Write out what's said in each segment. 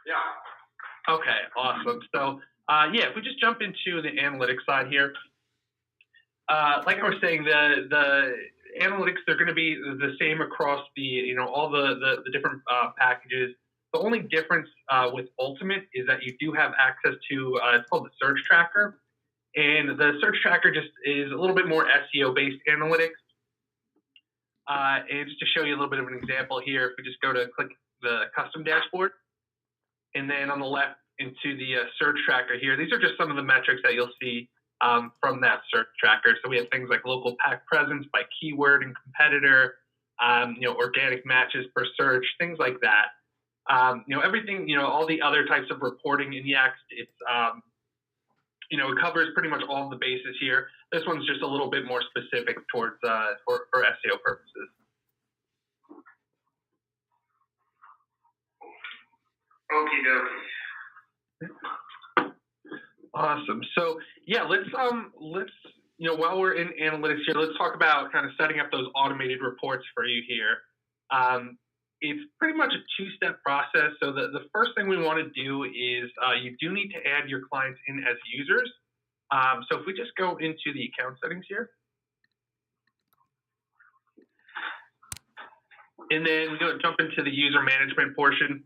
Yeah. Okay, awesome. So, yeah, if we just jump into the analytics side here, like I was saying, the analytics, they're going to be the same across all the different packages. The only difference with Ultimate is that you do have access to it's called the search tracker, and the search tracker just is a little bit more SEO based analytics. And just to show you a little bit of an example here, if we just go to click the custom dashboard, and then on the left into the search tracker here, these are just some of the metrics that you'll see from that search tracker. So we have things like local pack presence by keyword and competitor, organic matches per search, things like that. Everything, all the other types of reporting in YEXT, it's, it covers pretty much all the bases here. This one's just a little bit more specific towards for SEO purposes. Okie dokie. Awesome. So yeah, let's while we're in analytics here, let's talk about kind of setting up those automated reports for you here. It's pretty much a two-step process. So the first thing we want to do is you do need to add your clients in as users. So if we just go into the account settings here, and then jump into the user management portion.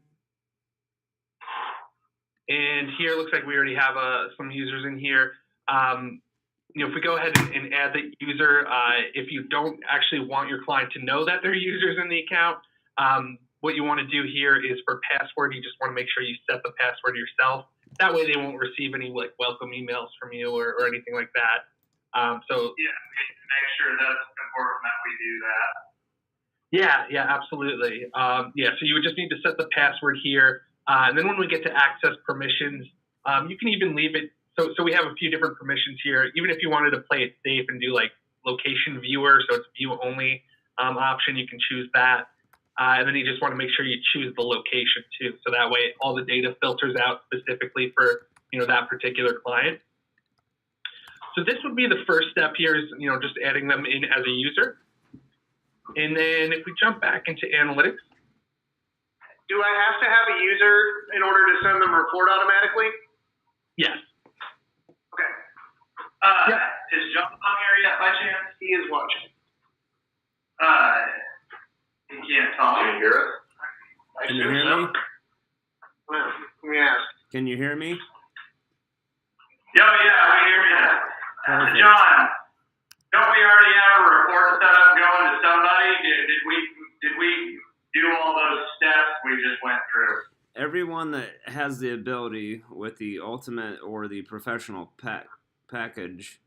And here it looks like we already have some users in here. If we go ahead and add the user, if you don't actually want your client to know that they're users in the account, what you want to do here is for password, you just want to make sure you set the password yourself. That way they won't receive any welcome emails from you or anything like that. So yeah, make sure that's important that we do that. Yeah, absolutely. So you would just need to set the password here. And then when we get to access permissions, you can even leave it. So we have a few different permissions here. Even if you wanted to play it safe and do like location viewer, so it's view only option, you can choose that. And then you just want to make sure you choose the location too. So that way all the data filters out specifically for, that particular client. So this would be the first step here is, just adding them in as a user. And then if we jump back into analytics. Do I have to have a user in order to send them a report automatically? Yes. Okay. Is John on here yet by chance? He is watching. He can't talk. Can you hear us? Can you hear me? Let me ask. Can you hear me? Yeah, we hear you. Perfect. John, don't we already have a report set up going to somebody? Did we do all those steps we just went through? Everyone that has the ability with the Ultimate or the Professional package,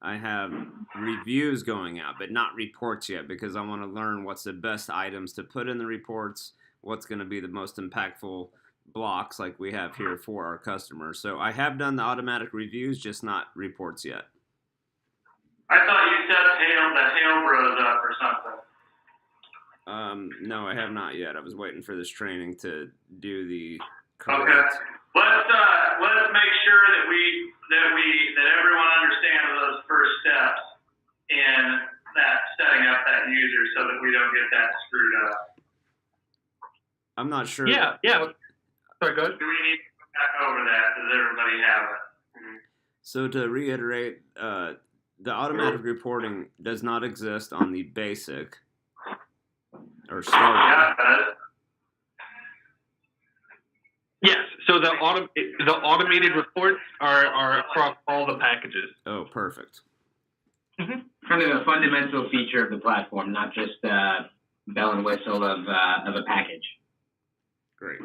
I have reviews going out, but not reports yet because I want to learn what's the best items to put in the reports, what's going to be the most impactful blocks like we have here for our customers. So I have done the automatic reviews, just not reports yet. I thought you set the Hail Bros up or something. No, I have not yet. I was waiting for this training to do the correct. Okay. Let's make sure that everyone understands those first steps in that setting up that user so that we don't get that screwed up. I'm not sure. Yeah. Sorry, go ahead. Do we need to go back over that? Does everybody have it? Mm-hmm. So to reiterate, the automatic reporting does not exist on the basic or starter. Yeah, it does. Yes. So the automated reports are across all the packages. Oh, perfect. Mm-hmm. Kind of a fundamental feature of the platform, not just bell and whistle of a package. Great.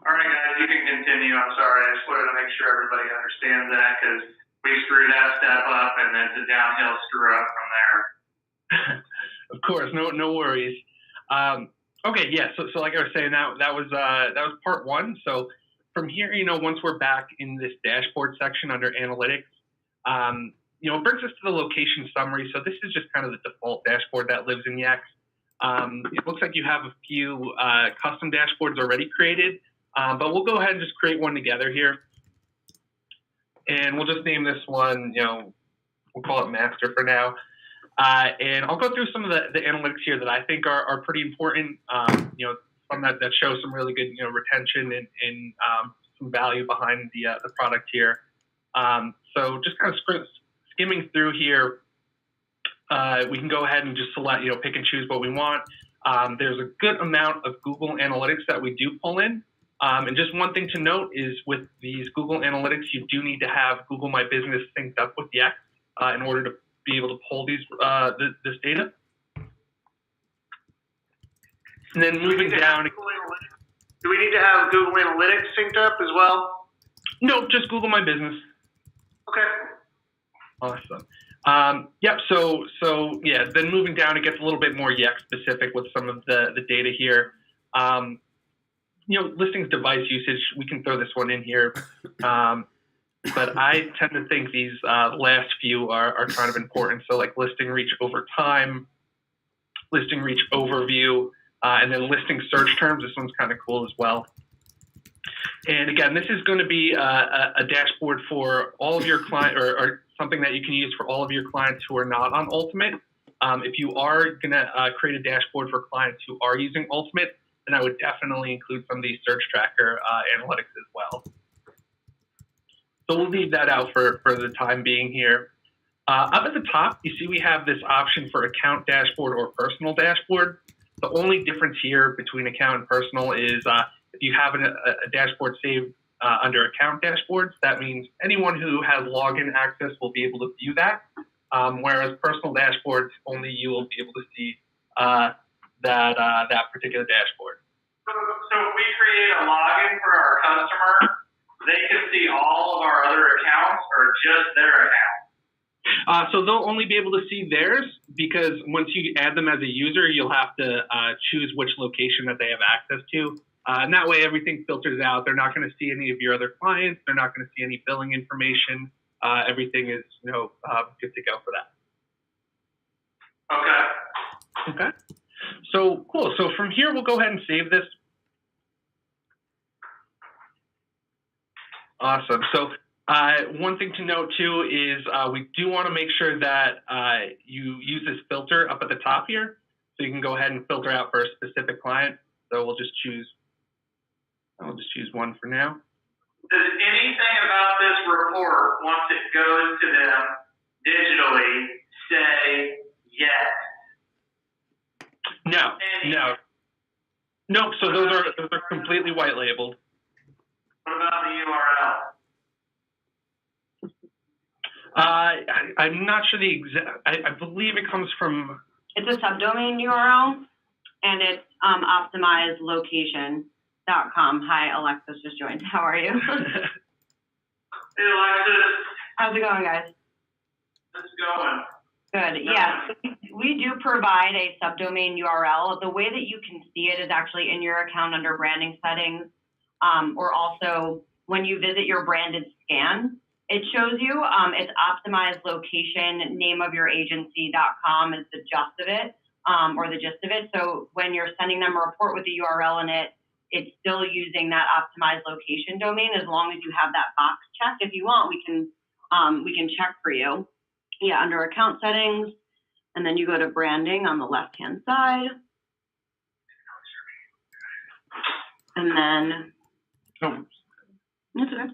All right, guys, you can continue. I'm sorry. I just wanted to make sure everybody understands that because we screw that step up and then it's a downhill screw up from there. Of course, no worries. Okay, yeah. So like I was saying, that was part one. So from here, once we're back in this dashboard section under analytics, it brings us to the location summary. So this is just kind of the default dashboard that lives in YEXT. It looks like you have a few custom dashboards already created, but we'll go ahead and just create one together here. And we'll just name this one, we'll call it master for now. And I'll go through some of the analytics here that I think are pretty important. Some that show some really good, retention and some value behind the product here. So just kind of skimming through here, we can go ahead and just select, pick and choose what we want. There's a good amount of Google Analytics that we do pull in. And just one thing to note is with these Google Analytics, you do need to have Google My Business synced up with YEXT in order to be able to pull these this data. And then moving down. Do we need to have Google Analytics synced up as well? No, just Google My Business. Okay. Awesome. Yep. So yeah. Then moving down, it gets a little bit more YEXT specific with some of the data here. Listings device usage. We can throw this one in here, but I tend to think these last few are kind of important. So like listing reach over time, listing reach overview, and then listing search terms. This one's kind of cool as well. And again, this is going to be a dashboard for all of your clients, or something that you can use for all of your clients who are not on Ultimate. If you are going to create a dashboard for clients who are using Ultimate, then I would definitely include some of these search tracker analytics as well. So we'll leave that out for the time being here. Up at the top, you see we have this option for account dashboard or personal dashboard. The only difference here between account and personal is if you have a dashboard saved under account dashboards, that means anyone who has login access will be able to view that, whereas personal dashboards, only you will be able to see that particular dashboard. So if we create a login for our customer, they can see all of our other accounts or just their account? So they'll only be able to see theirs, because once you add them as a user, you'll have to choose which location that they have access to. And that way everything filters out. They're not going to see any of your other clients. They're not going to see any billing information. Everything is good to go for that. Okay. So cool. So from here, we'll go ahead and save this. Awesome. So one thing to note too is we do want to make sure that you use this filter up at the top here. So you can go ahead and filter out for a specific client. So I'll just choose one for now. Does anything about this report, once it goes to them digitally, say yes? No. So those are completely white labeled. What about the URL? I'm not sure the exact. I believe it comes from. It's a subdomain URL, and it's optimizedlocation.com. Hi, Alexis just joined. How are you? Hey, Alexis. How's it going, guys? It's going. Good. Yeah, so we do provide a subdomain URL. The way that you can see it is actually in your account under branding settings, or also when you visit your branded scan, it shows you it's optimized location, name of your agency.com is the gist of it, or the gist of it. So when you're sending them a report with the URL in it, it's still using that optimized location domain as long as you have that box checked. If you want, we can check for you. Yeah, under account settings, and then you go to branding on the left-hand side. And then, that's okay.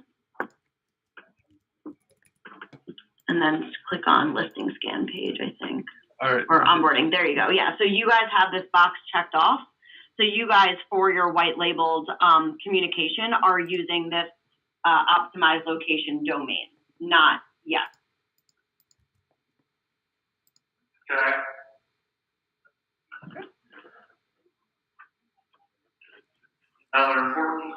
And then just click on listing scan page, I think. All right. Or onboarding, there you go. Yeah, so you guys have this box checked off. So you guys, for your white labeled communication, are using this optimized location domain, not yes. Okay. Another important.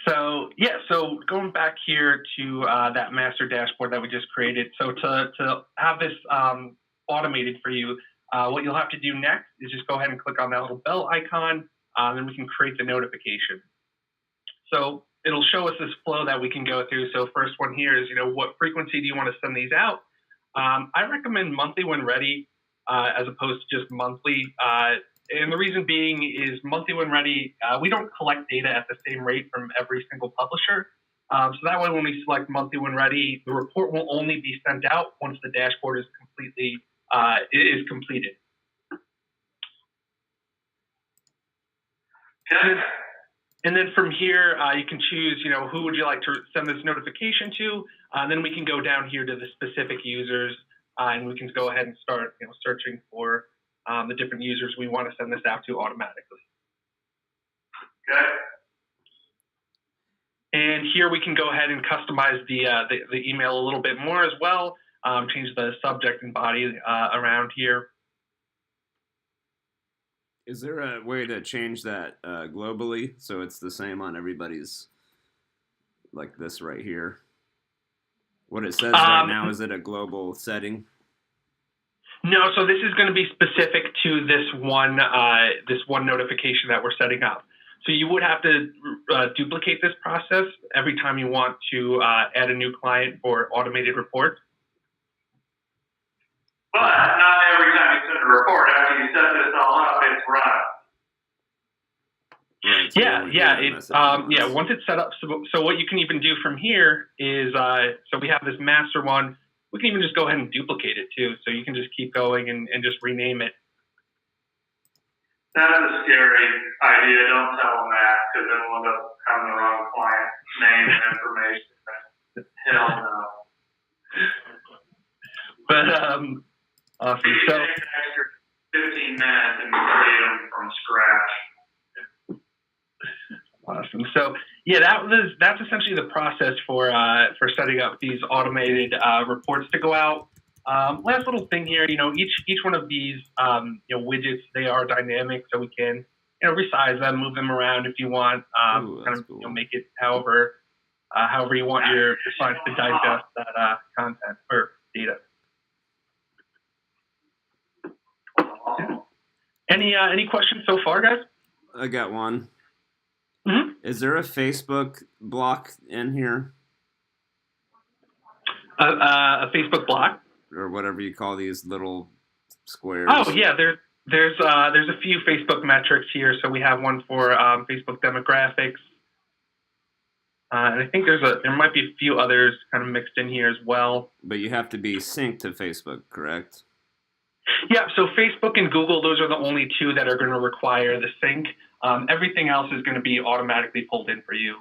So yeah, so going back here to that master dashboard that we just created. So to have this automated for you, what you'll have to do next is just go ahead and click on that little bell icon, and we can create the notification. So it'll show us this flow that we can go through. So first one here is, what frequency do you want to send these out? I recommend monthly when ready, as opposed to just monthly. And the reason being is monthly when ready, we don't collect data at the same rate from every single publisher. So that way, when we select monthly when ready, the report will only be sent out once the dashboard is complete. completed. Okay. And then from here, you can choose, who would you like to send this notification to? Then we can go down here to the specific users, and we can go ahead and start, searching for the different users we want to send this out to automatically. Okay. And here we can go ahead and customize the email a little bit more as well. Change the subject and body around here. Is there a way to change that globally so it's the same on everybody's, like this right here? What it says right now, is it a global setting? No, so this is going to be specific to this one notification that we're setting up. So you would have to duplicate this process every time you want to add a new client for automated reports. But not every time you send a report. After you set this all up, it's run. Right, so once it's set up, so what you can even do from here is, so we have this master one, we can even just go ahead and duplicate it too. So you can just keep going and just rename it. That is a scary idea. Don't tell them that, because then we'll end up having the wrong client name and information. Hell no. But, awesome. You So, take an extra 15 minutes and create them from scratch. awesome. So, yeah, that's essentially the process for setting up these automated reports to go out. Last little thing here, each one of these widgets, they are dynamic, so we can resize them, move them around if you want, cool. make it however you want your slides to digest that content or data. Any questions so far, guys? I got one. Mm-hmm. Is there a Facebook block in here? A Facebook block? Or whatever you call these little squares. Oh yeah, there's a few Facebook metrics here. So we have one for Facebook demographics, and I think there might be a few others kind of mixed in here as well. But you have to be synced to Facebook, correct? Yeah. So Facebook and Google, those are the only two that are going to require the sync. Everything else is going to be automatically pulled in for you.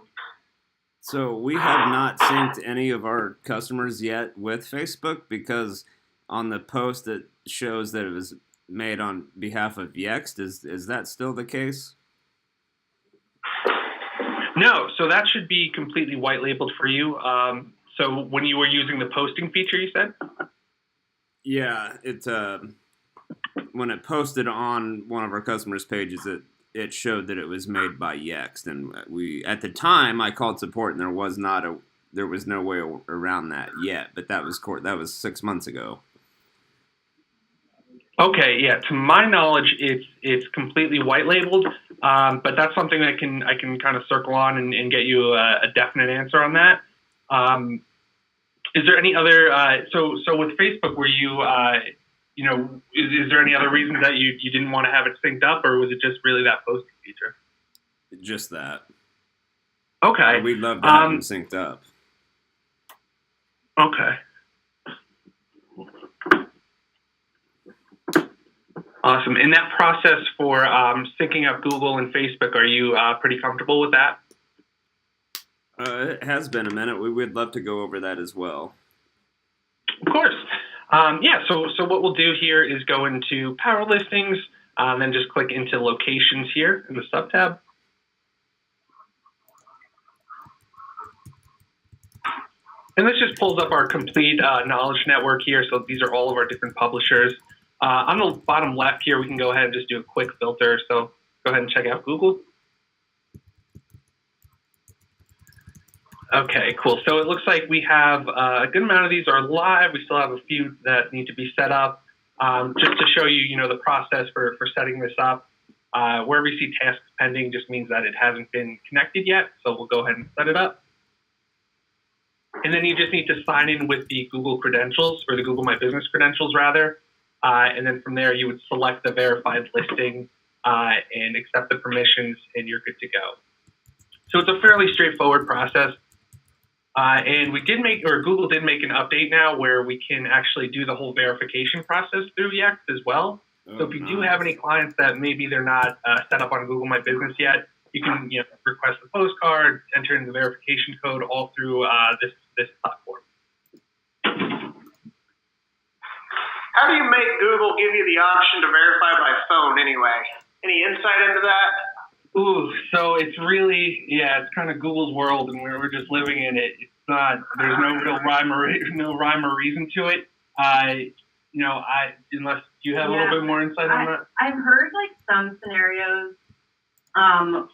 So we have not synced any of our customers yet with Facebook, because on the post it shows that it was made on behalf of YEXT. Is that still the case? No, so that should be completely white labeled for you. So when you were using the posting feature, you said? Yeah, when it posted on one of our customers' pages, it showed that it was made by YEXT, and at the time I called support, and there was no way around that yet. But that was 6 months ago. Okay, yeah. To my knowledge, it's completely white labeled, but that's something that I can kind of circle on and get you a definite answer on that. Is there any other? So with Facebook, were you? Is there any other reason that you didn't want to have it synced up, or was it just really that posting feature? Just that. Okay. We'd love to have them synced up. Okay. Awesome. In that process for syncing up Google and Facebook, are you pretty comfortable with that? It has been a minute. We would love to go over that as well. Of course. So what we'll do here is go into Power Listings, then just click into Locations here in the sub-tab. And this just pulls up our complete knowledge network here. So these are all of our different publishers. On the bottom left here, we can go ahead and just do a quick filter. So go ahead and check out Google. Okay, cool. So it looks like we have a good amount of these are live. We still have a few that need to be set up. Just to show you, the process for setting this up. Wherever you see tasks pending just means that it hasn't been connected yet. So we'll go ahead and set it up. And then you just need to sign in with the Google credentials, or the Google My Business credentials, rather. And then from there, you would select the verified listing and accept the permissions, and you're good to go. So it's a fairly straightforward process. And Google did make an update now where we can actually do the whole verification process through YEXT as well. So if you do have any clients that maybe they're not set up on Google My Business yet, you can request the postcard, enter in the verification code all through this platform. How do you make Google give you the option to verify by phone anyway? Any insight into that? Ooh, so it's really, it's kind of Google's world, and we're just living in it. It's not, there's no real rhyme or reason to it. Unless you have a little bit more insight on that. I've heard like some scenarios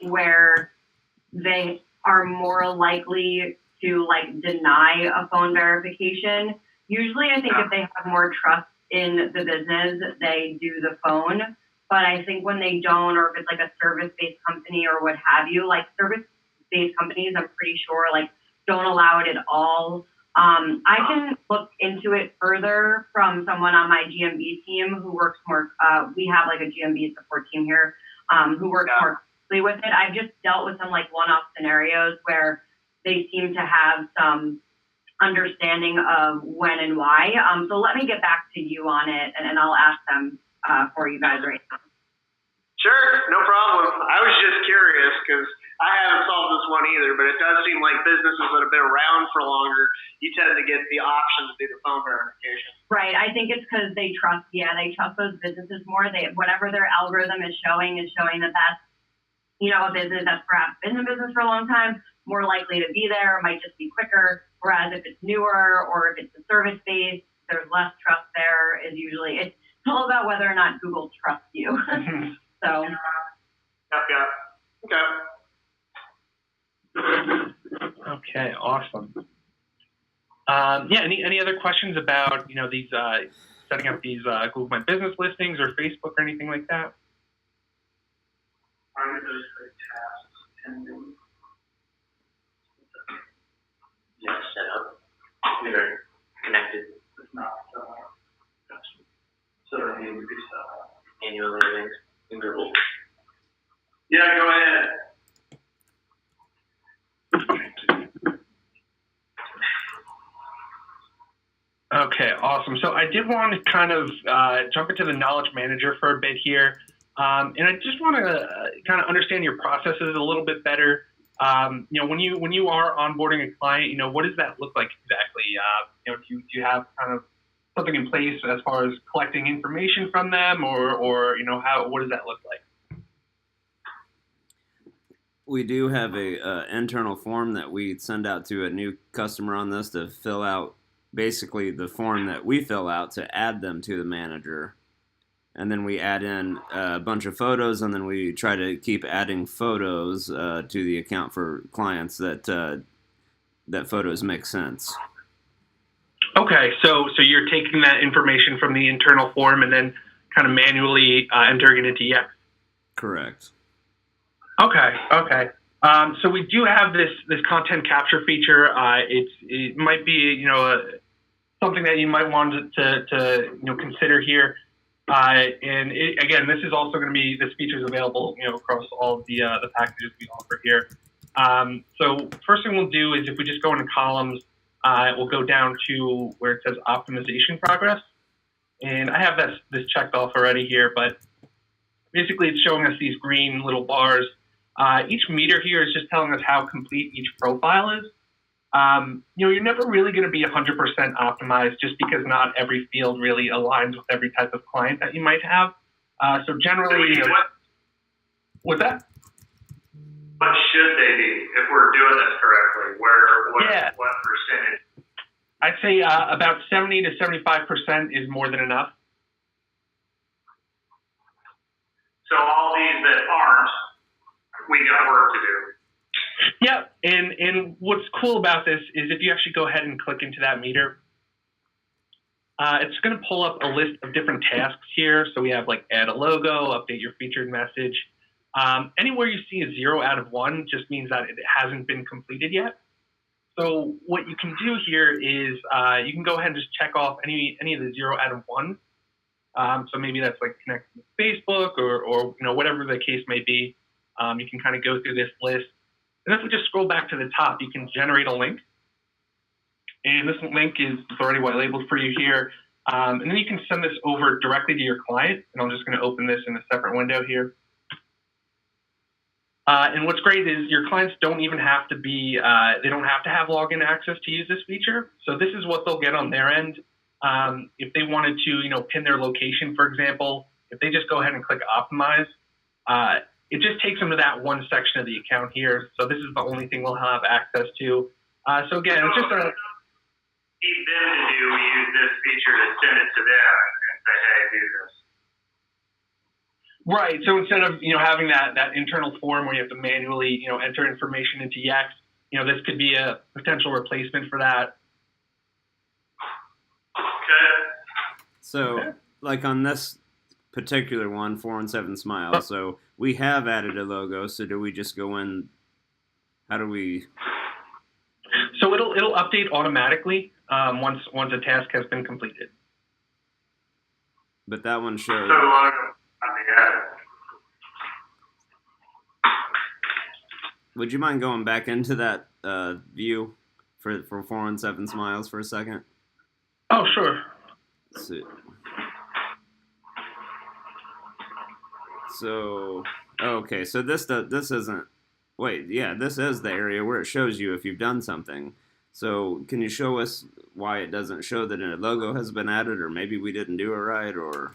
where they are more likely to like deny a phone verification. Usually, I think if they have more trust in the business, they do the phone. But I think when they don't, or if it's like a service-based company or what have you, like service-based companies, I'm pretty sure like don't allow it at all. I can look into it further from someone on my GMB team who works more, we have like a GMB support team here, who works more closely with it. I've just dealt with some like one-off scenarios where they seem to have some understanding of when and why. So let me get back to you on it and I'll ask them for you guys right now. Sure, no problem. I was just curious because I haven't solved this one either, but it does seem like businesses that have been around for longer, you tend to get the option to do the phone verification. Right. I think it's because they trust those businesses more. Whatever their algorithm is showing that that's, a business that's perhaps been in business for a long time, more likely to be there, might just be quicker. Whereas if it's newer or if it's a service-based, there's less trust there is usually, it's all about whether or not Google trusts you. So. Yeah. Okay. Okay, awesome. Any other questions about these setting up these Google My Business listings or Facebook or anything like that? Are those tasks pending? Yeah, set up. They're connected. It's not. So they need to be set up. Annual livings in Google. Yeah, go ahead. Okay, awesome. So I did want to kind of jump into the Knowledge Manager for a bit here. And I just want to kind of understand your processes a little bit better. When you are onboarding a client, what does that look like exactly? Do you have kind of something in place as far as collecting information from them, or what does that look like? We do have a internal form that we send out to a new customer on this to fill out basically the form that we fill out to add them to the manager. And then we add in a bunch of photos, and then we try to keep adding photos to the account for clients that photos make sense. Okay, so you're taking that information from the internal form and then kind of manually entering it into YEXT? Correct. Okay. So we do have this content capture feature. It might be something that you might want to consider here. And again, this is also going to be, this feature is available across all of the packages we offer here. So first thing we'll do is if we just go into columns, we'll go down to where it says optimization progress. And I have this checked off already here, but basically it's showing us these green little bars. Each meter here is just telling us how complete each profile is. You're never really going to be 100% optimized just because not every field really aligns with every type of client that you might have. So generally, what's that? What should they be if we're doing this correctly? What percentage? I'd say about 70 to 75% is more than enough. So all these that aren't, we got work to do. Yeah, and what's cool about this is if you actually go ahead and click into that meter, it's going to pull up a list of different tasks here. So we have like add a logo, update your featured message. Anywhere you see a 0 out of 1 just means that it hasn't been completed yet. So what you can do here is you can go ahead and just check off any of the 0 out of 1. So maybe that's like connected to Facebook or whatever the case may be. You can kind of go through this list. And if we just scroll back to the top, you can generate a link. And this link is already white labeled for you here. And then you can send this over directly to your client. And I'm just going to open this in a separate window here. And what's great is your clients don't even have to be, they don't have to have login access to use this feature. So this is what they'll get on their end. If they wanted to, pin their location, for example, if they just go ahead and click optimize, it just takes them to that one section of the account here. So this is the only thing we'll have access to. So again, it's just a... Need them to do, we use this feature to send it to them and say, hey, do this. Right. So instead of, having that internal form where you have to manually, enter information into YEXT, this could be a potential replacement for that. Okay. So, like on this particular one, 417 Smiles, so we have added a logo, so do we just go in, how do we... So it'll update automatically once a task has been completed. But that one shows... So long on the edit. Would you mind going back into that view for 417 Smiles for a second? Oh, sure. Let's see. So, okay, so this isn't, wait, yeah, this is the area where it shows you if you've done something. So can you show us why it doesn't show that a logo has been added, or maybe we didn't do it right, or?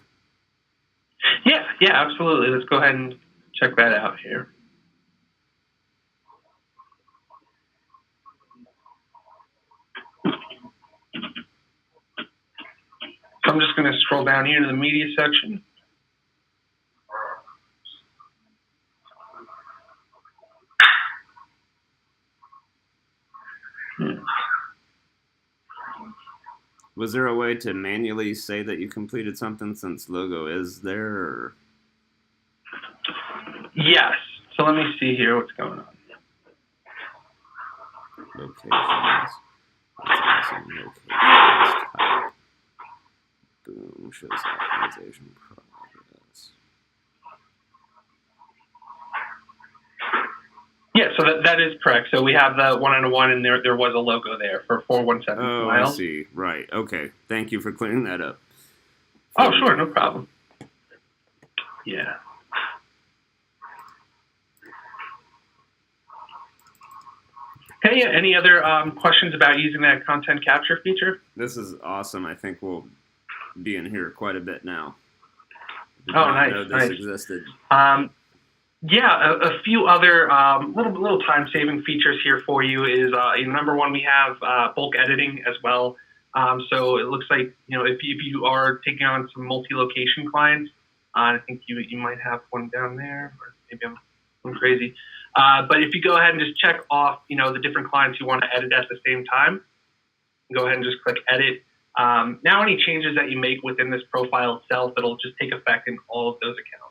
Yeah, absolutely. Let's go ahead and check that out here. So I'm just going to scroll down here to the media section. Was there a way to manually say that you completed something since logo is there, or? Yes. So let me see here what's going on. Locations. That's awesome. Locations. Type. Boom. Shows optimization progress. Yeah, so that is correct. So we have the 1-on-1, and there was a logo there for 417 Smiles. I see. Right. Okay. Thank you for clearing that up. Oh, sure. No problem. Yeah. Okay, any other questions about using that content capture feature? This is awesome. I think we'll be in here quite a bit now. Oh, nice. Know this nice. existed. Yeah, a few other little time-saving features here for you is number one, we have bulk editing as well. So it looks like if you are taking on some multi-location clients, I think you might have one down there, or maybe I'm going crazy. But if you go ahead and just check off the different clients you want to edit at the same time, go ahead and just click edit. Now any changes that you make within this profile itself, it'll just take effect in all of those accounts.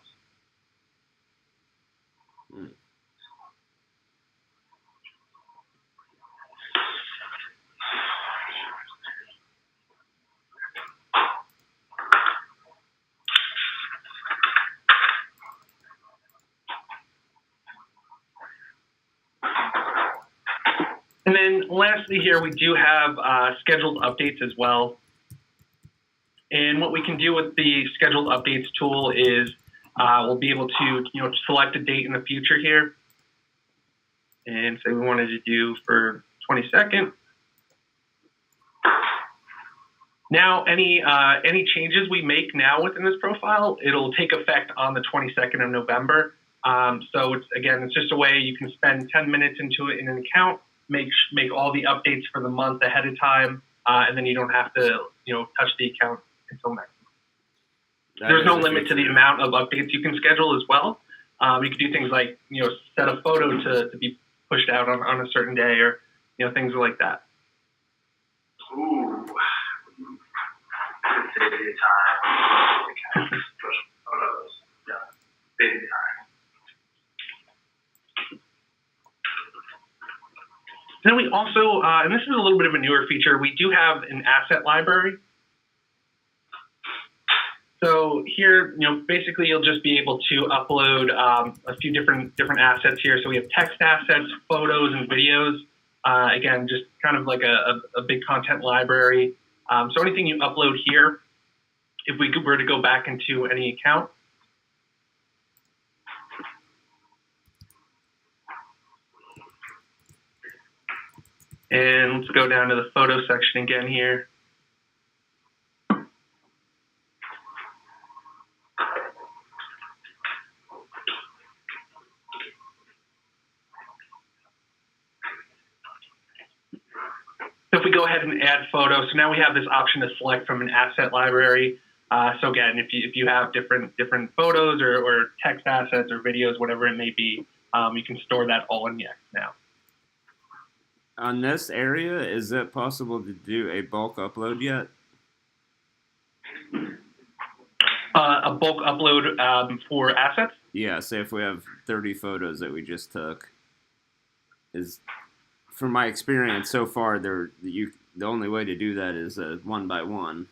And then lastly here, we do have scheduled updates as well. And what we can do with the scheduled updates tool is we'll be able to select a date in the future here. And say we wanted to do for 22nd. Now, any changes we make now within this profile, it'll take effect on the 22nd of November. So it's just a way you can spend 10 minutes into it in an account, make all the updates for the month ahead of time, and then you don't have to touch the account until next month. There's no limit to the amount of updates you can schedule as well. You can do things like set a photo to be pushed out on a certain day, or things like that. Ooh, save you time. Push photos, yeah, big time. Then we also, and this is a little bit of a newer feature, we do have an asset library. So here, basically you'll just be able to upload a few different assets here. So we have text assets, photos, and videos. Again, just kind of like a big content library. So anything you upload here, if we were to go back into any account, and let's go down to the photo section again here. So if we go ahead and add photos, so now we have this option to select from an asset library. So again, if you have different photos or text assets or videos, whatever it may be, you can store that all in YEXT now. On this area, is it possible to do a bulk upload yet? A bulk upload for assets? Yeah, say if we have 30 photos that we just took, from my experience so far, the only way to do that is one by one.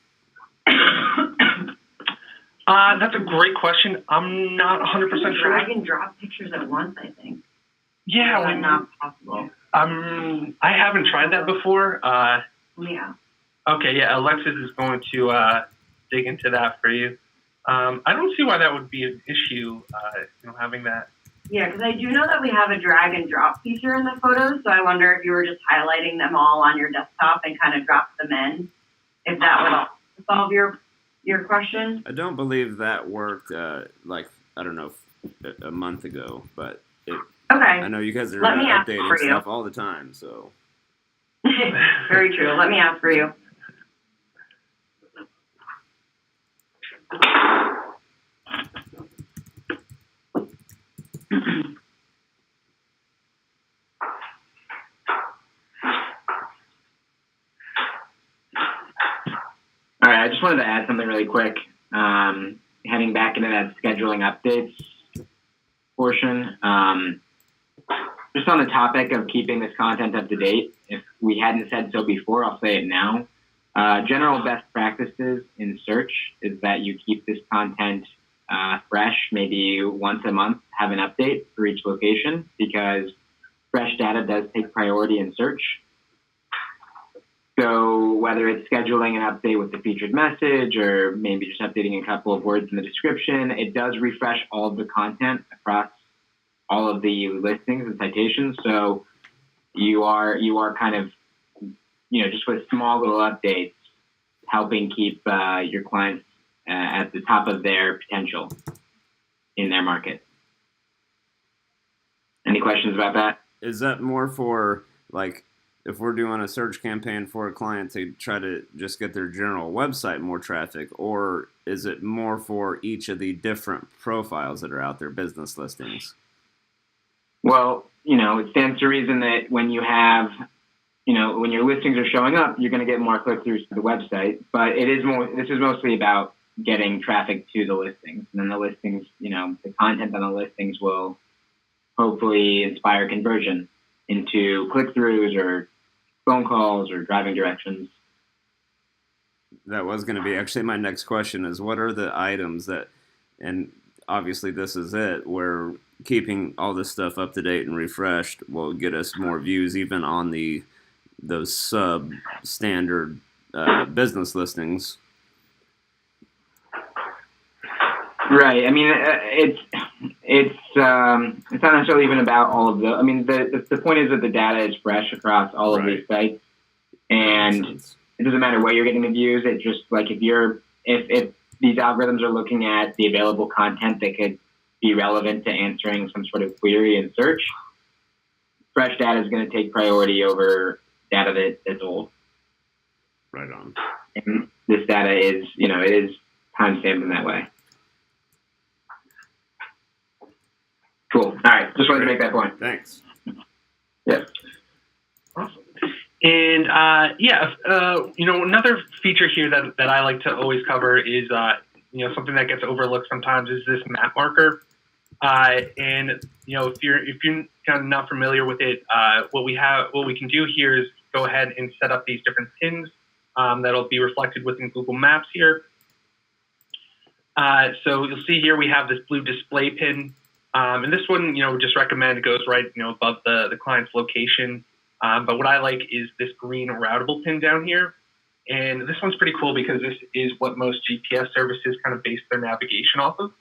That's a great question. I'm not 100% sure. Drag and drop pictures at once, I think. Yeah, That's not possible. I haven't tried that before. Yeah. Okay, yeah, Alexis is going to dig into that for you. I don't see why that would be an issue, having that. Yeah, because I do know that we have a drag and drop feature in the photos, so I wonder if you were just highlighting them all on your desktop and kind of drop them in, if that would solve your question. I don't believe that worked, I don't know, a month ago, but okay. I know you guys are updating stuff all the time, so. Very true. Let me ask for you. All right, I just wanted to add something really quick. Heading back into that scheduling updates portion, just on the topic of keeping this content up to date, if we hadn't said so before, I'll say it now. General best practices in search is that you keep this content fresh, maybe once a month, have an update for each location, because fresh data does take priority in search. So whether it's scheduling an update with the featured message or maybe just updating a couple of words in the description, it does refresh all of the content across all of the listings and citations. So you are kind of, just with small little updates, helping keep your clients at the top of their potential in their market. Any questions about that? Is that more for, if we're doing a search campaign for a client to try to just get their general website more traffic, or is it more for each of the different profiles that are out there, business listings? Well, it stands to reason that when you have, when your listings are showing up, you're going to get more click-throughs to the website, but this is mostly about getting traffic to the listings. And then the listings, the content on the listings will hopefully inspire conversion into click-throughs or phone calls or driving directions. That was going to be actually my next question, is what are the items that, and obviously this is it, where keeping all this stuff up to date and refreshed will get us more views even on those substandard business listings. Right. I mean, it's not necessarily even about all of the. I mean, the point is that the data is fresh across all of these sites, and it doesn't matter where you're getting the views. It's just like if these algorithms are looking at the available content that could be relevant to answering some sort of query in search, fresh data is going to take priority over data that's old. Right on. And this data is, it is timestamped in that way. Cool. All right. Just wanted to make that point. Thanks. Yeah. Awesome. And another feature here that I like to always cover is something that gets overlooked sometimes is this map marker. And if you're kind of not familiar with it, what we can do here is go ahead and set up these different pins that'll be reflected within Google Maps here. So you'll see here we have this blue display pin. And this one, just recommend it goes right, above the client's location. But what I like is this green routable pin down here. And this one's pretty cool because this is what most GPS services kind of base their navigation off of.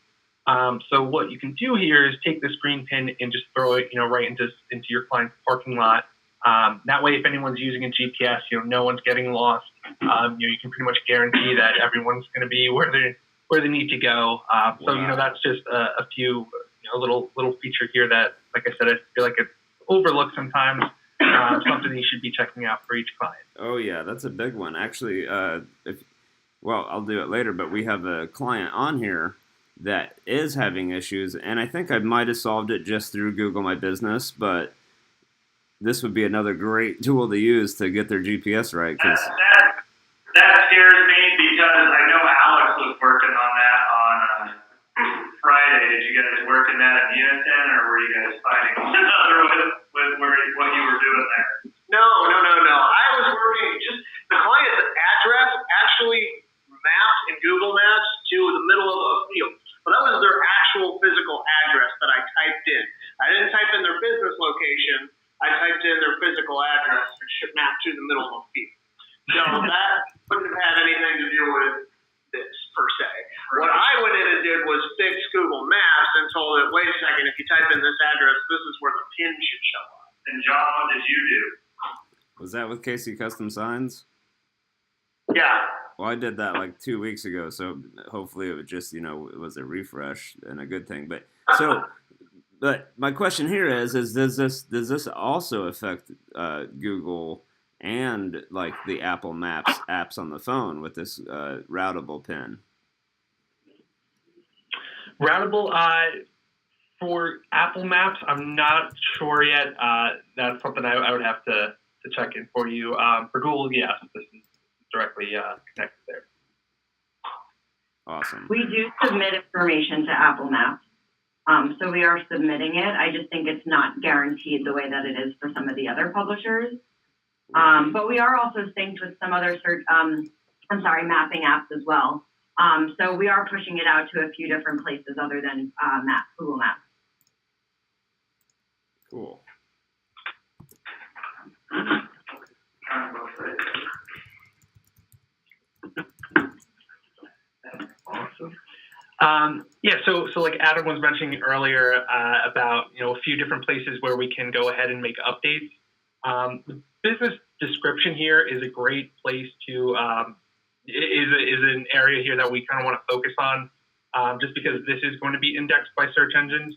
So what you can do here is take this green pin and just throw it, right into your client's parking lot. That way, if anyone's using a GPS, no one's getting lost. You can pretty much guarantee that everyone's going to be where they need to go. So that's just a few little feature here that, like I said, I feel like it's overlooked sometimes. Something you should be checking out for each client. Oh yeah, that's a big one. Actually, I'll do it later, but we have a client on here that is having issues, and I think I might have solved it just through Google My Business, but this would be another great tool to use to get their GPS right. That scares me because I know Alex was working on that on Friday. Did you guys working that in unison, or were you guys fighting one another with what you were doing there? No. I was working just the client's address actually mapped in Google Maps to the middle of a field. But that was their actual physical address that I typed in. I didn't type in their business location. I typed in their physical address, which should map to the middle of a field. So that wouldn't have had anything to do with this per se. What I went in and did was fix Google Maps and told it, wait a second, if you type in this address, this is where the pin should show up. And John, what did you do? Was that with Casey Custom Signs? Yeah. Well, I did that like 2 weeks ago, so hopefully it was just, it was a refresh and a good thing. But my question here is does this also affect Google and like the Apple Maps apps on the phone with this routable pin? Routable for Apple Maps, I'm not sure yet. That's something I would have to check in for you. For Google, yes, this is directly connected there. Awesome. We do submit information to Apple Maps. So we are submitting it. I just think it's not guaranteed the way that it is for some of the other publishers. But we are also synced with some other mapping apps as well. So we are pushing it out to a few different places other than Google Maps. Cool. Awesome. So like Adam was mentioning earlier about a few different places where we can go ahead and make updates. The business description here is a great place to is an area here that we kind of want to focus on, just because this is going to be indexed by search engines.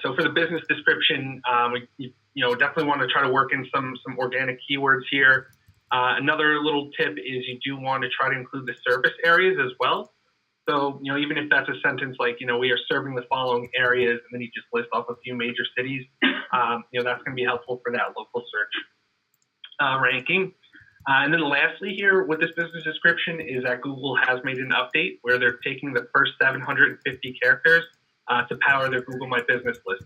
So for the business description, we definitely want to try to work in some organic keywords here. Another little tip is you do want to try to include the service areas as well. So, even if that's a sentence like, we are serving the following areas, and then you just list off a few major cities, that's going to be helpful for that local search ranking. And then lastly here with this business description is that Google has made an update where they're taking the first 750 characters to power their Google My Business list.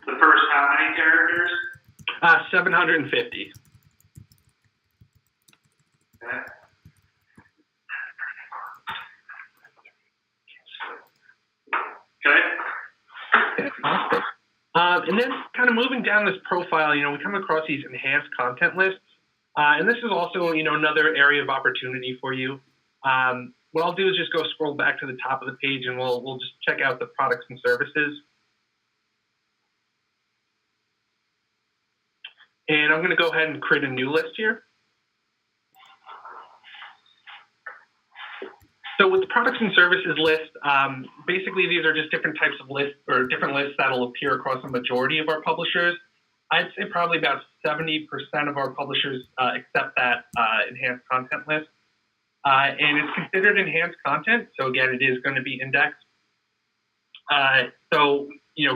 The first how many characters? 750. Okay. And then kind of moving down this profile, we come across these enhanced content lists. And this is also, another area of opportunity for you. What I'll do is just go scroll back to the top of the page and we'll just check out the products and services. And I'm going to go ahead and create a new list here. So with the products and services list, basically these are just different types of lists or different lists that will appear across a majority of our publishers. I'd say probably about 70% of our publishers accept that enhanced content list. And it's considered enhanced content. So again, it is going to be indexed. So,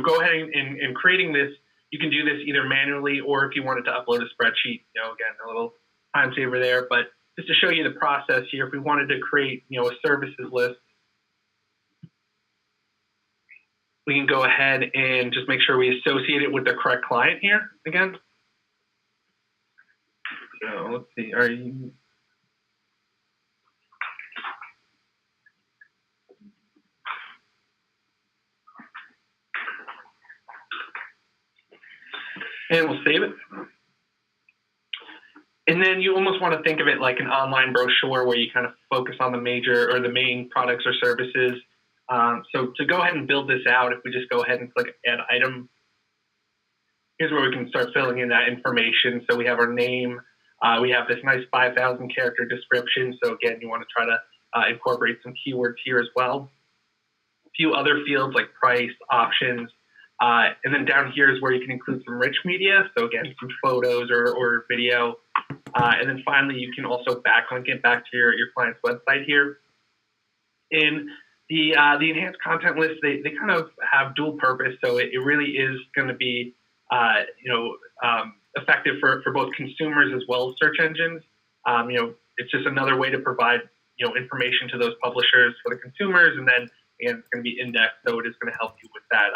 go ahead and creating this, you can do this either manually or if you wanted to upload a spreadsheet, again, a little time saver there. But just to show you the process here, if we wanted to create, a services list, we can go ahead and just make sure we associate it with the correct client here again. So let's see, are you... And we'll save it. And then you almost want to think of it like an online brochure where you kind of focus on the major or the main products or services. So to go ahead and build this out, if we just go ahead and click Add Item, here's where we can start filling in that information. So we have our name. We have this nice 5,000 character description. So again, you want to try to incorporate some keywords here as well. A few other fields like price, options. And then down here is where you can include some rich media. So again, some photos or video. And then finally, you can also backlink it back to your client's website here. In the enhanced content list, they kind of have dual purpose. So it really is going to be, effective for both consumers as well as search engines. It's just another way to provide, information to those publishers for the consumers. And then again, it's going to be indexed. So it is going to help you with that,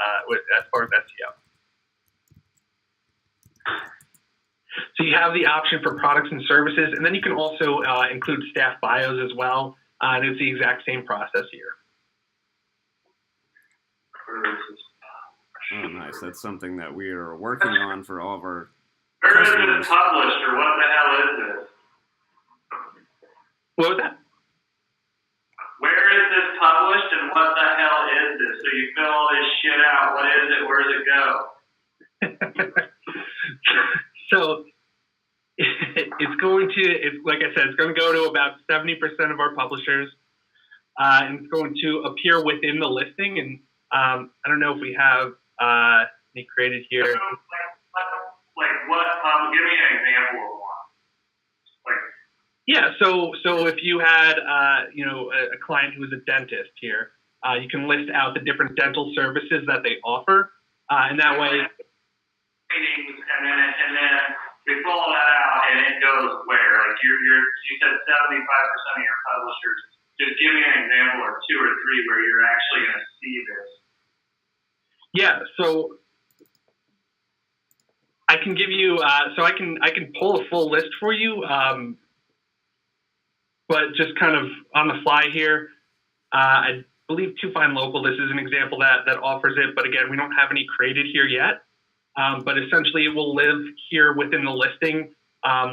as far as SEO. So you have the option for products and services, and then you can also include staff bios as well, and it's the exact same process here. Oh, nice. That's something that we are working on for all of our Where is customers. this published, or what the hell is this? What was that? Where is this published, and what the hell is this? So you fill all this shit out. What is it? Where does it go? So it's going to, like I said, it's going to go to about 70% of our publishers, and it's going to appear within the listing. And I don't know if we have any created here. Like what? Give me an example of one. Yeah. So if you had, a client who is a dentist here, you can list out the different dental services that they offer, and that way. Trainings, and then we pull that out, and it goes where? Like you said 75% of your publishers. Just give me an example or two or three where you're actually going to see this. Yeah. So I can give you. So I can pull a full list for you, but just kind of on the fly here. I believe To Find Local. This is an example that offers it, but again, we don't have any created here yet. But essentially, it will live here within the listing,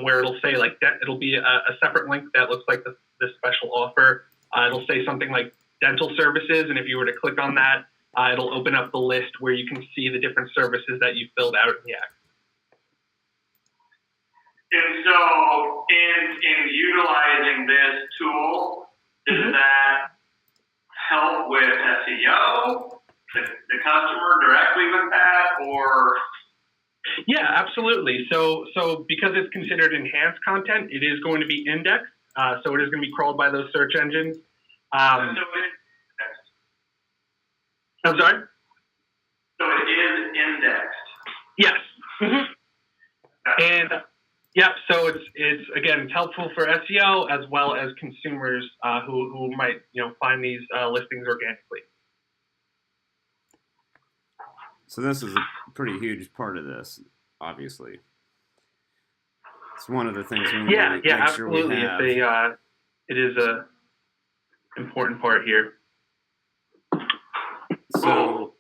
where it'll say it'll be a separate link that looks like the special offer. It'll say something like dental services, and if you were to click on that, it'll open up the list where you can see the different services that you filled out in the act. And so, in utilizing this tool, does that help with SEO? The customer directly with that, or? Yeah, absolutely. So because it's considered enhanced content, it is going to be indexed. So it is going to be crawled by those search engines. I'm sorry? So it is indexed. Yes. Mm-hmm. And yeah, so it's helpful for SEO as well as consumers who might find these listings organically. So this is a pretty huge part of this, obviously. It's one of the things we need to make sure absolutely. we have. It is a important part here. So,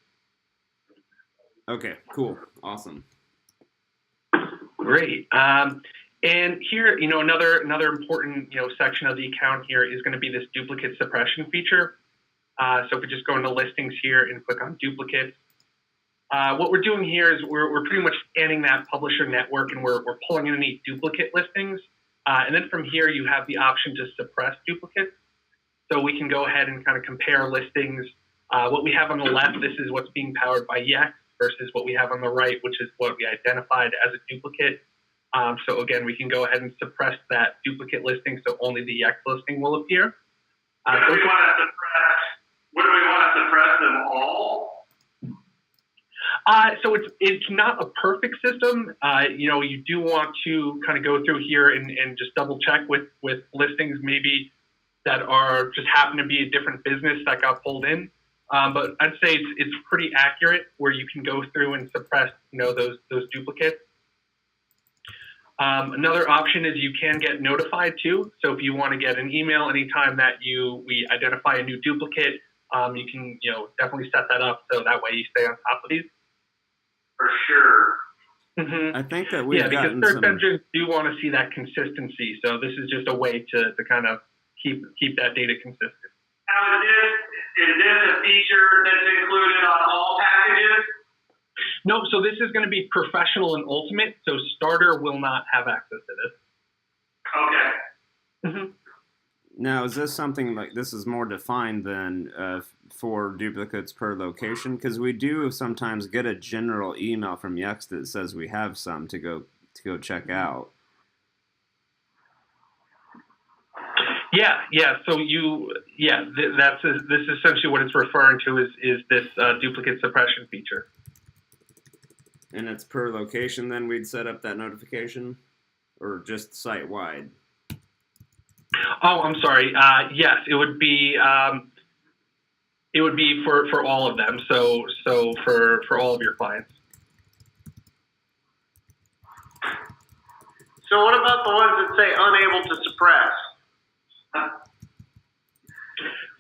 okay, cool, awesome. Great. And here, another important section of the account here is going to be this duplicate suppression feature. So if we just go into listings here and click on duplicates. What we're doing here is we're pretty much scanning that publisher network, and we're pulling in any duplicate listings. And then from here, you have the option to suppress duplicates. So we can go ahead and kind of compare listings. What we have on the left, this is what's being powered by YEXT versus what we have on the right, which is what we identified as a duplicate. So again, we can go ahead and suppress that duplicate listing, so only the YEXT listing will appear. What do we want to suppress them all? So it's not a perfect system. You do want to kind of go through here and just double check with listings maybe that are just happen to be a different business that got pulled in. But I'd say it's pretty accurate where you can go through and suppress those duplicates. Another option is you can get notified too. So if you want to get an email anytime that we identify a new duplicate, you can definitely set that up so that way you stay on top of these. For sure. Mm-hmm. I think that we've Yeah, because gotten search some. engines do want to see that consistency. So this is just a way to kind of keep that data consistent. Now, is this a feature that's included on all packages? No, so this is going to be professional and ultimate. So starter will not have access to this. Okay. Mm-hmm. Now, is this something like this is more defined than 4 duplicates per location? Because we do sometimes get a general email from YEXT that says we have some to go check out. Yeah. So this is essentially what it's referring to is this duplicate suppression feature. And it's per location. Then we'd set up that notification, or just site wide. Oh, I'm sorry. Yes, it would be for all of them. So for all of your clients. So what about the ones that say unable to suppress?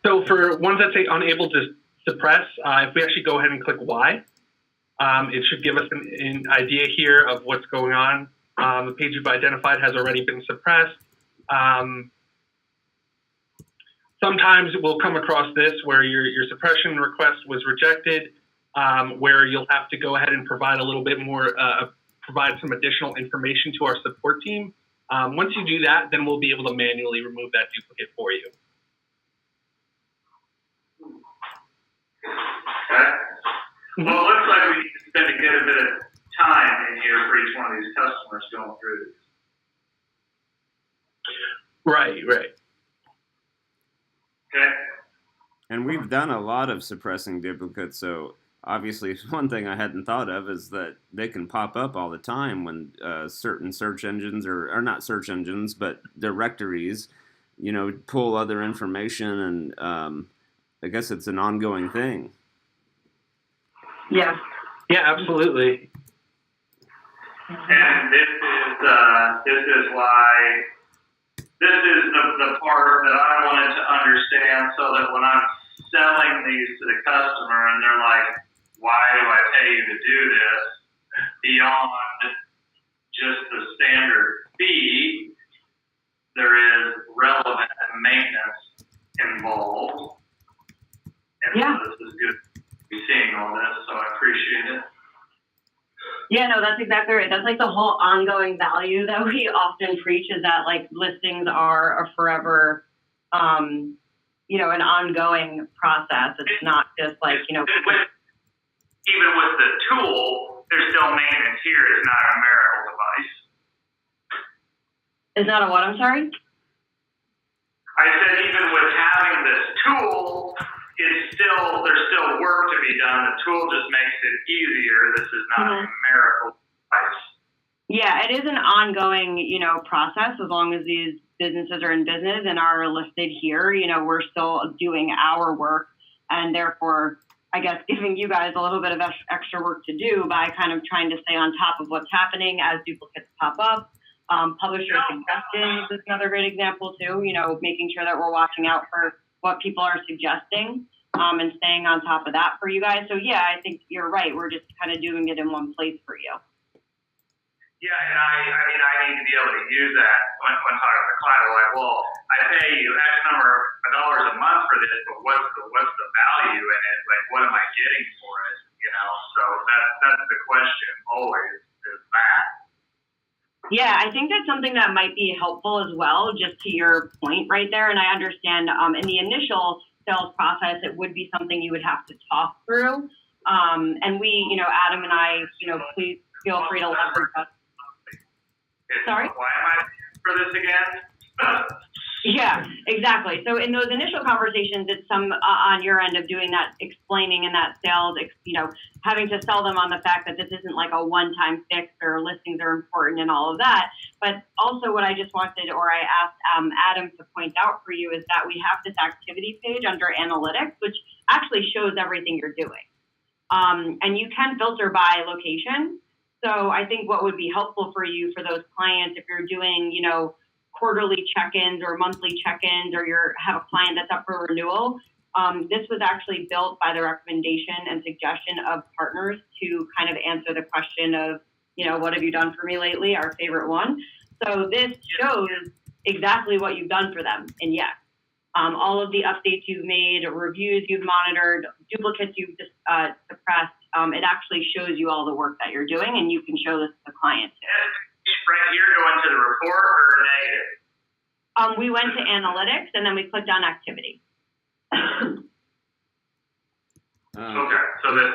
So for ones that say unable to suppress, if we actually go ahead and click Y, it should give us an idea here of what's going on. The page you've identified has already been suppressed. Sometimes we'll come across this where your suppression request was rejected, where you'll have to go ahead and provide a little bit more, provide some additional information to our support team. Once you do that, then we'll be able to manually remove that duplicate for you. Okay. Well, it looks like we need to spend a good bit of time in here for each one of these customers going through this. Right. Okay. And we've done a lot of suppressing duplicates, so obviously one thing I hadn't thought of is that they can pop up all the time when certain search engines, or not search engines, but directories, pull other information, and I guess it's an ongoing thing. Yeah. Yeah, absolutely. And this is why, this is the part that I wanted to understand, so that when I'm selling these to the customer and they're like, why do I pay you to do this? Beyond just the standard fee, there is relevant maintenance involved. And Yeah. so this is good to be seeing all this, so I appreciate it. Yeah, no, that's exactly right. That's like the whole ongoing value that we often preach, is that like listings are a forever, an ongoing process. It's not just like, Even with the tool, there's still maintenance here. It's not a miracle device. Is not a what? I'm sorry? I said even with having this tool, there's still work to be done. The tool just makes it easier. This is not a miracle device. Yeah, it is an ongoing, process. As long as these businesses are in business and are listed here, we're still doing our work, and therefore, I guess, giving you guys a little bit of extra work to do by kind of trying to stay on top of what's happening as duplicates pop up. Publisher suggestions is another great example too, making sure that we're watching out for what people are suggesting, and staying on top of that for you guys. So yeah, I think you're right. We're just kind of doing it in one place for you. Yeah, and I need to be able to use that when talking to the client. We're like, well, I pay you X number of dollars a month for this, but what's the value in it? Like, what am I getting for it? So that's the question always, is that. Yeah, I think that's something that might be helpful as well, just to your point right there. And I understand in the initial sales process, it would be something you would have to talk through. And we, Adam and I, please feel free to leverage us. Sorry? Why am I for this again? Yeah, exactly. So in those initial conversations, it's some on your end of doing that explaining and that sales, having to sell them on the fact that this isn't like a one-time fix, or listings are important and all of that. But also what I just wanted, or I asked Adam to point out for you, is that we have this activity page under analytics, which actually shows everything you're doing. And you can filter by location. So I think what would be helpful for you, for those clients, if you're doing, quarterly check-ins or monthly check-ins, or have a client that's up for renewal, this was actually built by the recommendation and suggestion of partners to kind of answer the question of, what have you done for me lately? Our favorite one. So this shows exactly what you've done for them in YEXT. All of the updates you've made, reviews you've monitored, duplicates you've suppressed. It actually shows you all the work that you're doing, and you can show this to the client too. Right here, go into the report or negative? We went to analytics, and then we clicked on activity. Okay, so this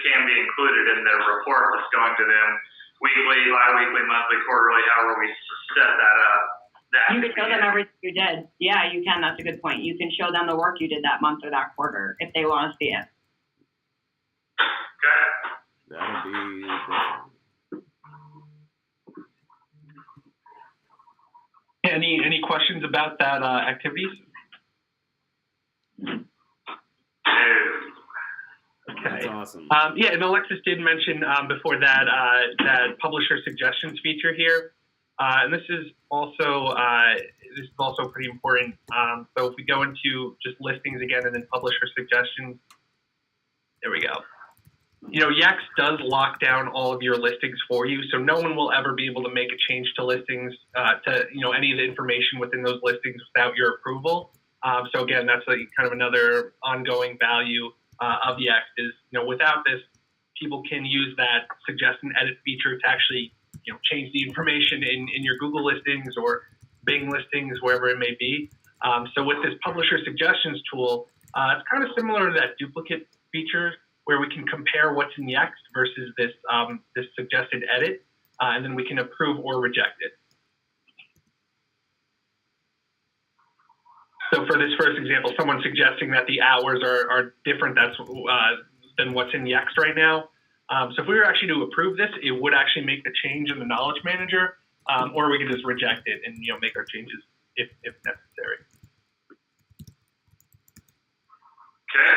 can be included in the report that's going to them weekly, bi-weekly, monthly, quarterly, however we set that up. You can show them everything you did. Yeah, you can. That's a good point. You can show them the work you did that month or that quarter if they want to see it. Okay. That'll be different. Any questions about that activities? That's awesome. Yeah, and Alexis did mention before that that publisher suggestions feature here, and this is also pretty important. So if we go into just listings again and then publisher suggestions, there we go. YEXT does lock down all of your listings for you, so no one will ever be able to make a change to listings to any of the information within those listings without your approval. So again, that's kind of another ongoing value of YEXT is, without this, people can use that suggest and edit feature to actually, change the information in your Google listings or Bing listings, wherever it may be. So with this publisher suggestions tool, it's kind of similar to that duplicate feature where we can compare what's in YEXT versus this suggested edit, and then we can approve or reject it. So for this first example, someone suggesting that the hours are different than what's in YEXT right now. So if we were actually to approve this, it would actually make the change in the knowledge manager, or we could just reject it and make our changes if necessary. Okay.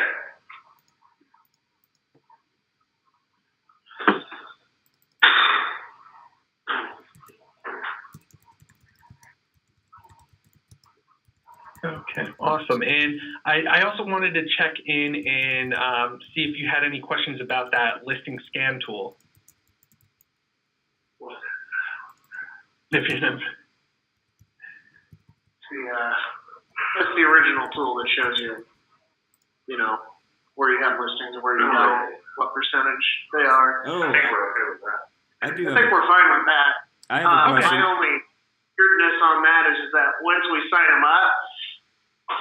Okay, awesome. And I also wanted to check in and see if you had any questions about that listing scan tool. If you know. It's the original tool that shows you, where you have listings and where you don't, what percentage they are. Oh, I think we're okay with that. I do. I think we're fine with that. I have a question. My only weirdness on that is that once we sign them up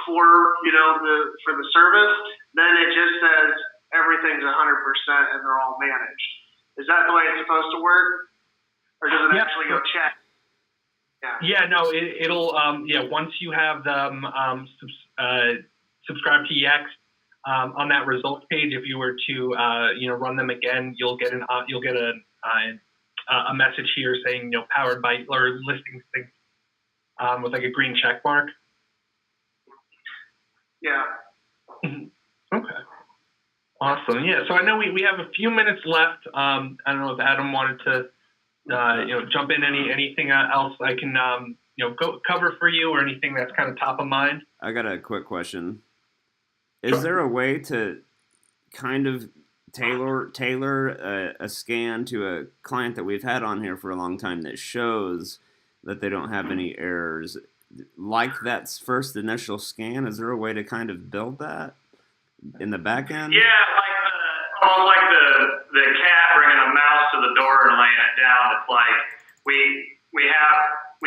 for the service, then it just says everything's 100% and they're all managed. Is that the way it's supposed to work, or does it actually go check? Yeah, no, it'll once you have them subscribe to YEXT on that results page, if you were to run them again, you'll get a message here saying powered by or listing things with like a green check mark. Yeah. Okay. Awesome. Yeah. So I know we have a few minutes left. I don't know if Adam wanted to jump in anything else I can go cover for you, or anything that's kind of top of mind. I got a quick question. Is there a way to kind of tailor a scan to a client that we've had on here for a long time that shows that they don't have any errors? Like that first initial scan, is there a way to kind of build that in the back end? Yeah, like the cat bringing a mouse to the door and laying it down. It's like we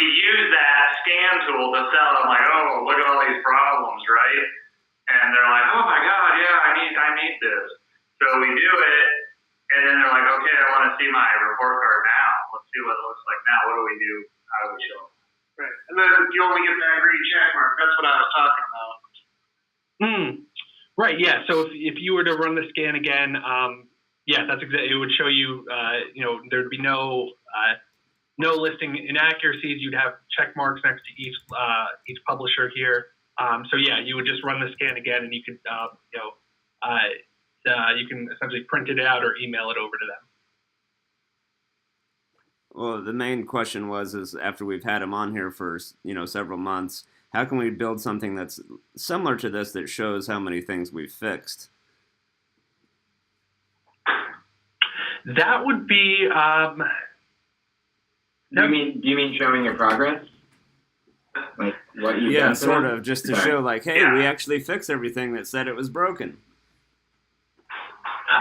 use that scan tool to sell them, like, oh, look at all these problems, right? And they're like, oh my God, yeah, I need this. So we do it, and then they're like, okay, I want to see my report card now. Let's see what it looks like now. What do we do? How do we show it? Right. And then you only get that green check mark. That's what I was talking about. Right. Yeah. So if you were to run the scan again, that's exactly. It would show you. There'd be no listing inaccuracies. You'd have check marks next to each publisher here. So yeah, you would just run the scan again, and you could you can essentially print it out or email it over to them. Well, the main question is after we've had him on here for several months, how can we build something that's similar to this that shows how many things we've fixed? That would be. Do you mean showing your progress? Like what you've Yeah, done? sort of, just to Sorry. show like, hey, Yeah. we actually fixed everything that said it was broken.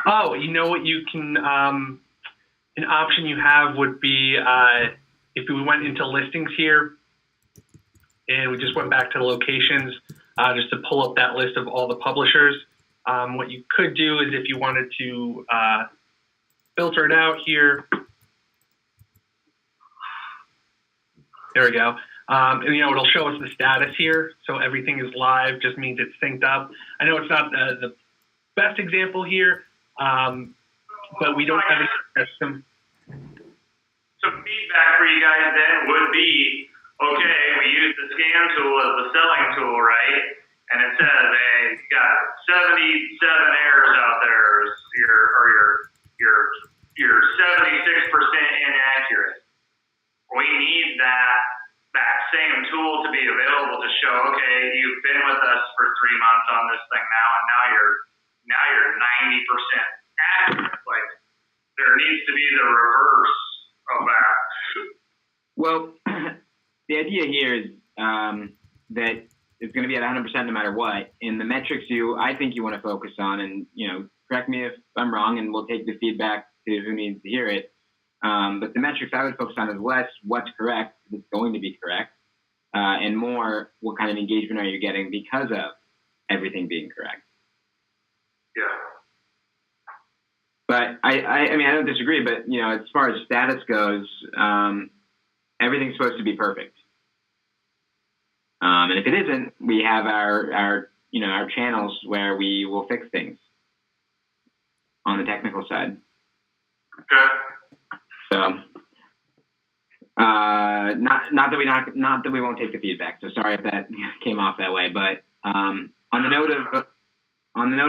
Oh, you know what you can. An option you have would be if we went into listings here, and we just went back to the locations, just to pull up that list of all the publishers. What you could do is if you wanted to filter it out here. There we go. And it'll show us the status here. So everything is live, just means it's synced up. I know it's not the best example here, but we don't have a system. So feedback for you guys then would be, okay, we use the scan tool as the selling tool, right? And it says, hey, you got 77 errors out there, you're 76% inaccurate. We need that same tool to be available to show, okay, you've been with us for 3 months on this thing now, and now you're 90% accurate. Like, there needs to be the reverse of that. Well, the idea here is that it's going to be at 100% no matter what. And the metrics I think you want to focus on, and correct me if I'm wrong, and we'll take the feedback to who needs to hear it. But the metrics I would focus on is less what's correct, because it's going to be correct, and more what kind of engagement are you getting because of everything being correct. Yeah. But I mean, I don't disagree, but as far as status goes, everything's supposed to be perfect. And if it isn't, we have our channels where we will fix things on the technical side. Okay. So, not that we won't take the feedback. So sorry if that came off that way. But on the note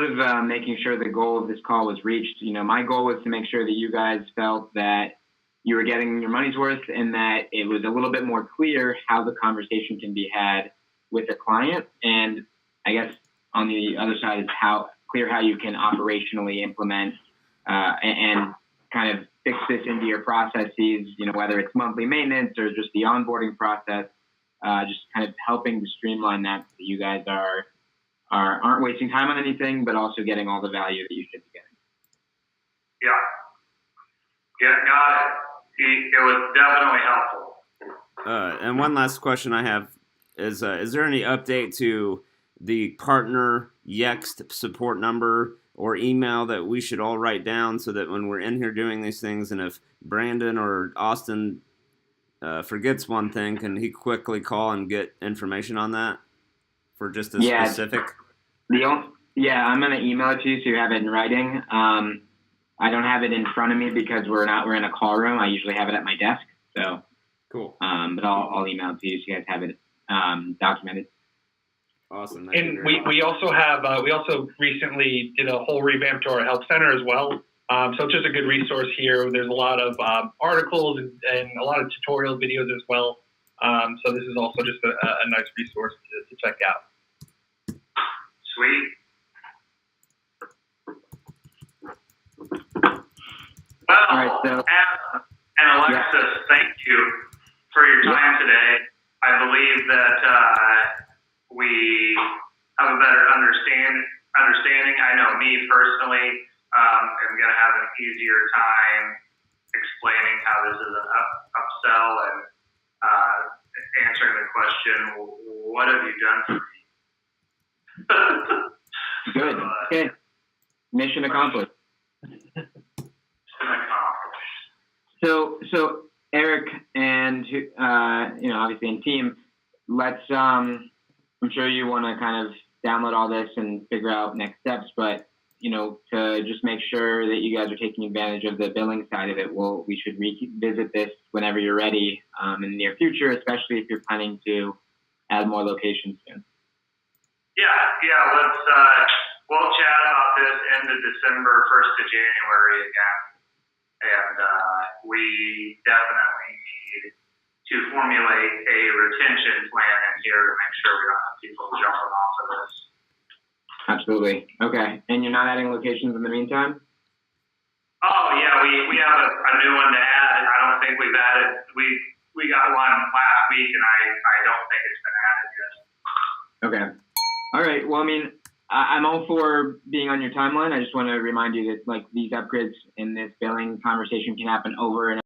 of making sure the goal of this call was reached, my goal was to make sure that you guys felt that you were getting your money's worth, and that it was a little bit more clear how the conversation can be had with a client. And I guess on the other side is how you can operationally implement and kind of fix this into your processes, whether it's monthly maintenance or just the onboarding process, just kind of helping to streamline that so you guys aren't wasting time on anything, but also getting all the value that you should be getting. Yeah, got it. It was definitely helpful. And one last question I have is there any update to the partner YEXT support number or email that we should all write down, so that when we're in here doing these things, and if Brandon or Austin forgets one thing, can he quickly call and get information on that for just a specific? I'm going to email it to you so you have it in writing. I don't have it in front of me because we're in a call room. I usually have it at my desk. So cool. But I'll email it to you so you guys have it documented. Awesome. And we also recently did a whole revamp to our help center as well. So it's just a good resource here. There's a lot of articles and a lot of tutorial videos as well. So this is also just a nice resource to check out. Sweet. Well, all right, so, Adam and Alexis, thank you for your time today. I believe that we have a better understanding. I know me personally am going to have an easier time explaining how this is an upsell and answering the question, what have you done for me? Good. Okay. Mission accomplished. So Eric and obviously and team, let's I'm sure you want to kind of download all this and figure out next steps, but to just make sure that you guys are taking advantage of the billing side of it, we should revisit this whenever you're ready in the near future, especially if you're planning to add more locations soon. Yeah, we'll chat about this end of December, 1st of January again. And we definitely need to formulate a retention plan in here to make sure we don't have people jumping off of this. Absolutely. Okay. And you're not adding locations in the meantime? Oh yeah, we have a new one to add. I don't think we've added. We got one last week, and I don't think it's been added yet. Okay. All right. Well, I mean, I'm all for being on your timeline. I just want to remind you that like these upgrades in this billing conversation can happen over and